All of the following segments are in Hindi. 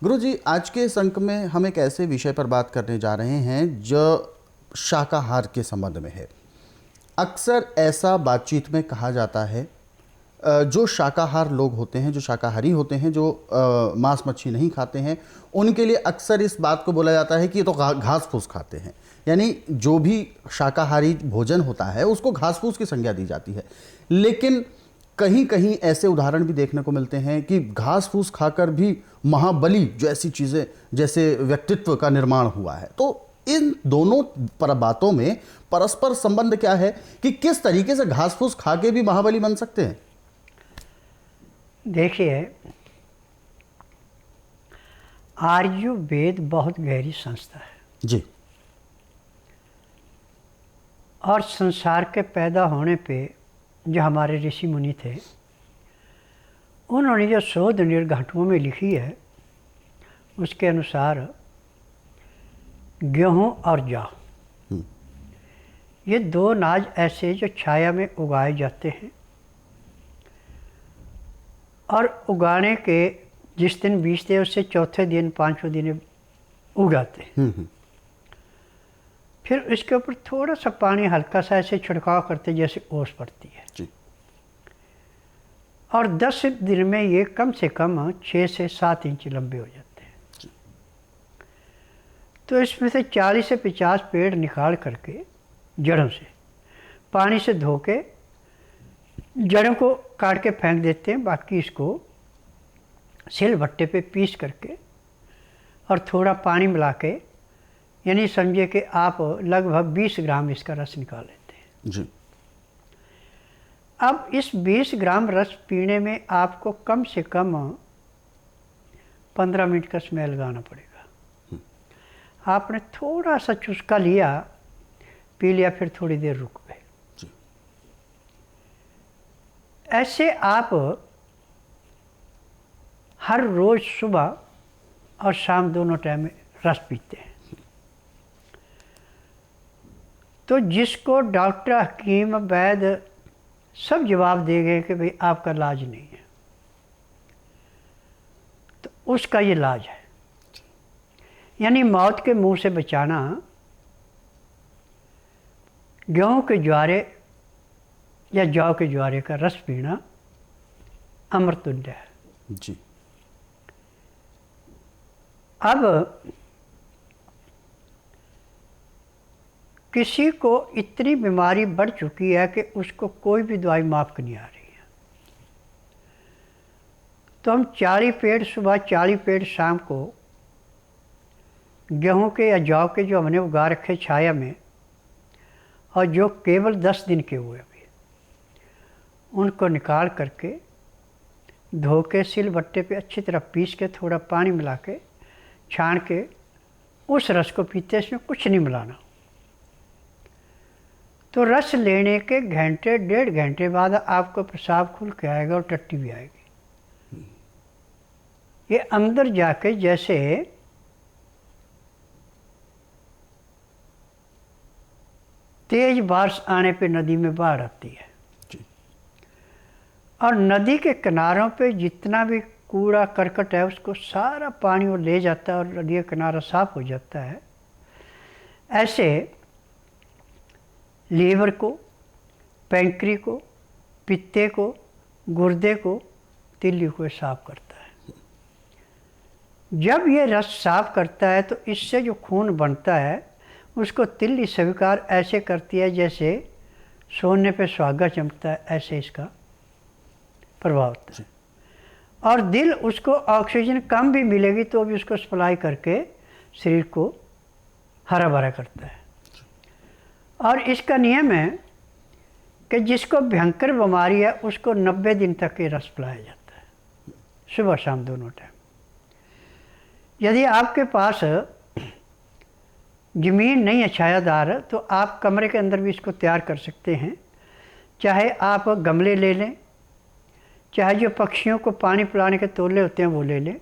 गुरुजी, आज के इस अंक में हम एक ऐसे विषय पर बात करने जा रहे हैं जो शाकाहार के संबंध में है। अक्सर ऐसा बातचीत में कहा जाता है, जो शाकाहार लोग होते हैं, जो शाकाहारी होते हैं, जो मांस मच्छी नहीं खाते हैं, उनके लिए अक्सर इस बात को बोला जाता है कि ये तो घास फूस खाते हैं। यानी जो भी शाकाहारी भोजन होता है उसको घास फूस की संज्ञा दी जाती है। लेकिन कहीं कहीं ऐसे उदाहरण भी देखने को मिलते हैं कि घास फूस खाकर भी महाबली जो ऐसी चीज़ें, जैसे व्यक्तित्व का निर्माण हुआ है। तो इन दोनों पर बातों में परस्पर संबंध क्या है कि किस तरीके से घास फूस खा के भी महाबली बन सकते हैं? देखिए, आयुर्वेद बहुत गहरी संस्था है जी। और संसार के पैदा होने पे जो हमारे ऋषि मुनि थे, उन्होंने जो शोध निर्घंटुओं में लिखी है उसके अनुसार गेहूँ और जौ, ये दो अनाज ऐसे जो छाया में उगाए जाते हैं और उगाने के जिस दिन बीजते हैं उससे चौथे दिन पाँचवें दिन उगाते हैं। फिर इसके ऊपर थोड़ा सा पानी हल्का सा ऐसे छिड़काव करते जैसे ओस पड़ती है जी। और 10 दिन में ये कम से कम 6 से 7 इंच लंबे हो जाते हैं जी। तो इसमें से 40 से 50 पेड़ निकाल करके जड़ों से पानी से धो के जड़ों को काट के फेंक देते हैं। बाकी इसको सिलबट्टे पे पीस करके और थोड़ा पानी मिला के, यानी समझिए कि आप लगभग 20 ग्राम इसका रस निकाल लेते हैं जी। अब इस 20 ग्राम रस पीने में आपको कम से कम 15 मिनट का समय लगाना पड़ेगा। आपने थोड़ा सा चुस्का लिया, पी लिया, फिर थोड़ी देर रुक गए। ऐसे आप हर रोज़ सुबह और शाम दोनों टाइम में रस पीते हैं। तो जिसको डॉक्टर, हकीम, वैद्य सब जवाब देंगे कि भाई आपका इलाज नहीं है, तो उसका ये इलाज है। यानी मौत के मुंह से बचाना गेहूं के ज्वारे या जौ के ज्वारे का रस पीना अमृतुल्य है जी। अब किसी को इतनी बीमारी बढ़ चुकी है कि उसको कोई भी दवाई माफ नहीं आ रही है, तो हम 40 पेड़ सुबह 40 पेड़ शाम को गेहूं के या जौ के जो हमने उगा रखे छाया में, और जो केवल 10 दिन के हुए अभी, उनको निकाल करके धो के सिलबट्टे पे अच्छी तरह पीस के थोड़ा पानी मिला के छान के उस रस को पीते। इसमें कुछ नहीं मिलाना। तो रस लेने के घंटे 1.5 घंटे बाद आपको पेशाब खुल के आएगा और टट्टी भी आएगी। ये अंदर जाके जैसे तेज बारिश आने पे नदी में बाढ़ आती है जी। और नदी के किनारों पे जितना भी कूड़ा करकट है उसको सारा पानी वो ले जाता है और नदी का किनारा साफ हो जाता है। ऐसे लीवर को, पैंक्री को, पित्ते को, गुर्दे को, तिल्ली को साफ करता है। जब ये रस साफ करता है तो इससे जो खून बनता है उसको तिल्ली स्वीकार ऐसे करती है जैसे सोने पे सुहागा चमकता है, ऐसे इसका प्रभाव होता है। और दिल उसको ऑक्सीजन कम भी मिलेगी तो भी उसको सप्लाई करके शरीर को हरा भरा करता है। और इसका नियम है कि जिसको भयंकर बीमारी है उसको 90 दिन तक ये रस पिलाया जाता है, सुबह शाम दोनों टाइम। यदि आपके पास ज़मीन नहीं है छायादार, तो आप कमरे के अंदर भी इसको तैयार कर सकते हैं। चाहे आप गमले ले लें, चाहे जो पक्षियों को पानी पिलाने के तोले होते हैं वो ले लें,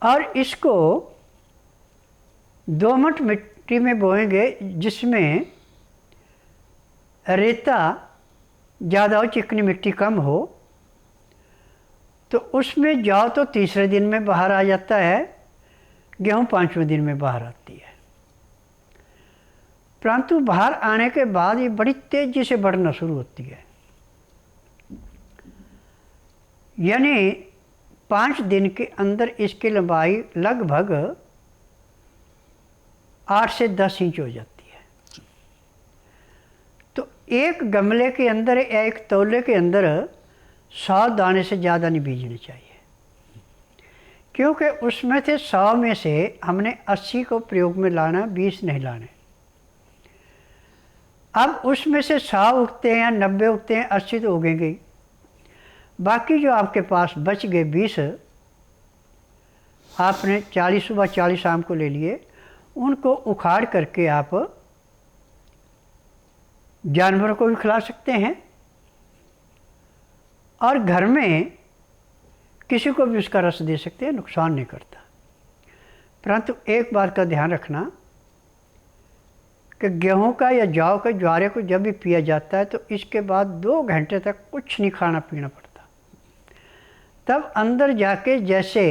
और इसको दोमट मिट्टी में बोएंगे जिसमें रेता ज़्यादा हो, चिकनी मिट्टी कम हो, तो उसमें जौ तो तीसरे दिन में बाहर आ जाता है, गेहूँ 5वें दिन में बाहर आती है। परंतु बाहर आने के बाद ये बड़ी तेजी से बढ़ना शुरू होती है, यानी 5 दिन के अंदर इसकी लंबाई लगभग 8 से 10 इंच हो जाती है। तो एक गमले के अंदर या एक तौले के अंदर 100 दाने से ज़्यादा नहीं बीजने चाहिए, क्योंकि उसमें से 100 में से हमने 80 को प्रयोग में लाना, 20 नहीं लाने। अब उसमें से 100 उगते हैं या 90 उगते हैं, 80 तो उगेंगे ही। बाकी जो आपके पास बच गए 20, आपने 40 सुबह 40 शाम को ले लिए, उनको उखाड़ करके आप जानवरों को भी खिला सकते हैं और घर में किसी को भी उसका रस दे सकते हैं, नुकसान नहीं करता। परंतु एक बात का ध्यान रखना कि गेहूं का या जौ के ज्वारे को जब भी पिया जाता है तो इसके बाद 2 घंटे तक कुछ नहीं खाना पीना पड़ता। तब अंदर जाके जैसे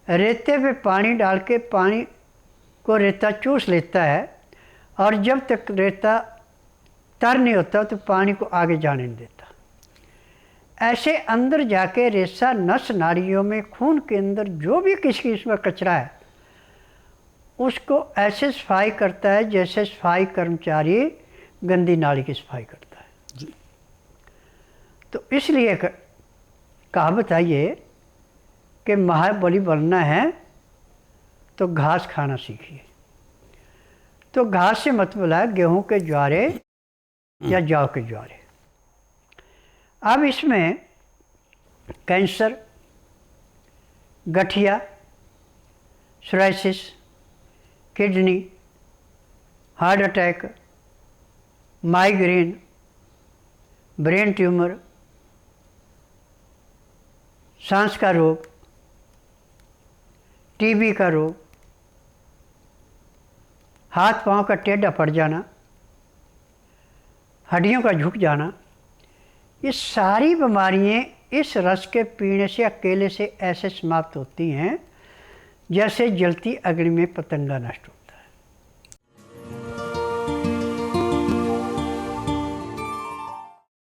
रेते पे पानी डाल के पानी को रेता चूस लेता है, और जब तक रेता तर नहीं होता तो पानी को आगे जाने नहीं देता। ऐसे अंदर जाके रेसा नस नाड़ियों में, खून के अंदर जो भी किसी किस्म का कचरा है उसको ऐसे सफाई करता है जैसे सफाई कर्मचारी गंदी नाली की सफाई करता है जी। तो इसलिए कहावत है ये कि महाबली बनना है तो घास खाना सीखिए। तो घास से मतलब है गेहूं के ज्वारे या जौ के ज्वारे। अब इसमें कैंसर, गठिया, psoriasis, kidney, heart attack, migraine, brain tumour, सांस का रोग, टीबी का रोग, हाथ पांव का टेढ़ा पड़ जाना, हड्डियों का झुक जाना, ये सारी बीमारियां इस रस के पीने से, अकेले से ऐसे समाप्त होती हैं जैसे जलती अग्नि में पतंगा नष्ट हो।